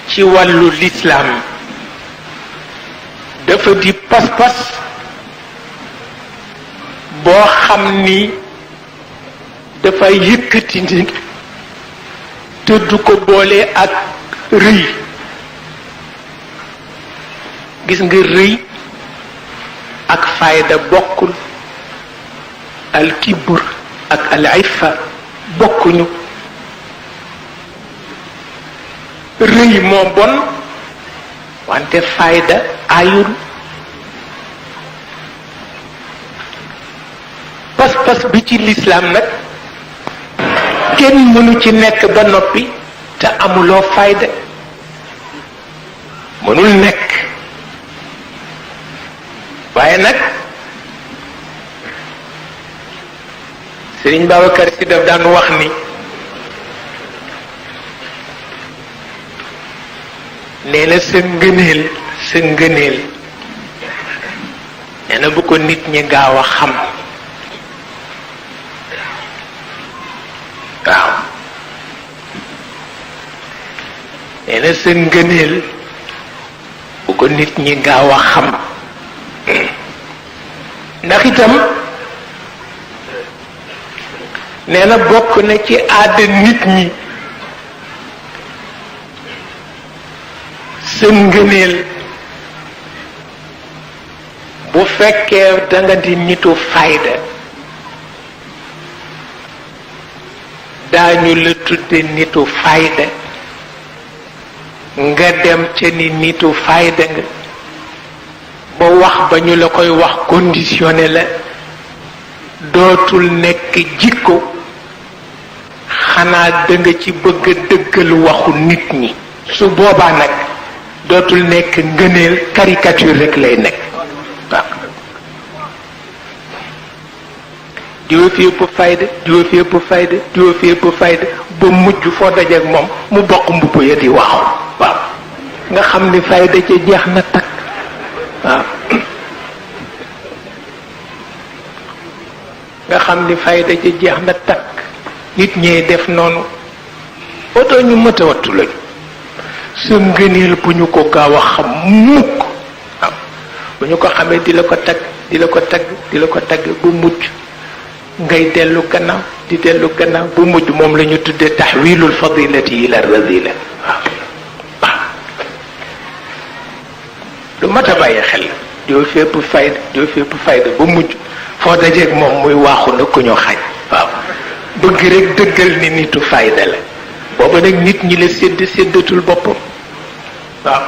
ci wàllu lislaam dafa di pas-pas boo xam ni dafa yëkkati nit te du ko boole ak rëy. gis nga rëy ak fayda bokkul, al kibr ak al iffa bokkuñu. rëy moo bon wante fayda ayul. pas-pas bi ci lislaam nag kenn mënu ci nekk ba noppi te amuloo fayda, mënul nekk. waaye nag Sëriñ Babacar Si daf daan wax ni nee na sa ngëneel nee na bu ko nit ñi gaaw a xam. waaw nee na sa ngëneel bu ko nit ñi gaaw a xam. ndax itam nee na bokk na ci aada nit ñi sa ngëneel bu fekkee danga di nitu fayda daañu la tudde nitu fayda nga dem ca ni nitu fayda nga ba wax ba ñu la koy wax conditionné la dootul nekk jikko, xanaa danga ci bëgg a dëggal waxu nit ñi. su boobaa nag dootul nekk ngëneel, caricature rek lay nekk. waaw diwa fi ëpp fayda, diwa fi ëpp fayda, diwa fi ëpp fayda ba mujj foo dajeek moom mu bokk mbubb ya di waxu. waaw nga xam ni fayda ca jeex na takk. waaw nga xam ni fayda ca jeex na takk. nit ñee def noonu oto ñu mët a wattu lañu. sa ngëneel bu ñu ko gaaw a xam mukk. waaw bu ñu ko xamee di la ko tagg di la ko tagg di la ko tagg bu mujj ngay dellu gannaaw di dellu gannaaw bu mujj moom la ñu tuddee taxwilul fadilati ila radila. waaw lu mat a bàyyi xel la. diwa fépp fayda, diwa fépp fayda ba mujj foo dajeeg moom muy waaxu na ku ñu xañ. waaw bëgg rek dëggal ni nitu fayda la. booba nag nit ñi la séddatul boppam. waaw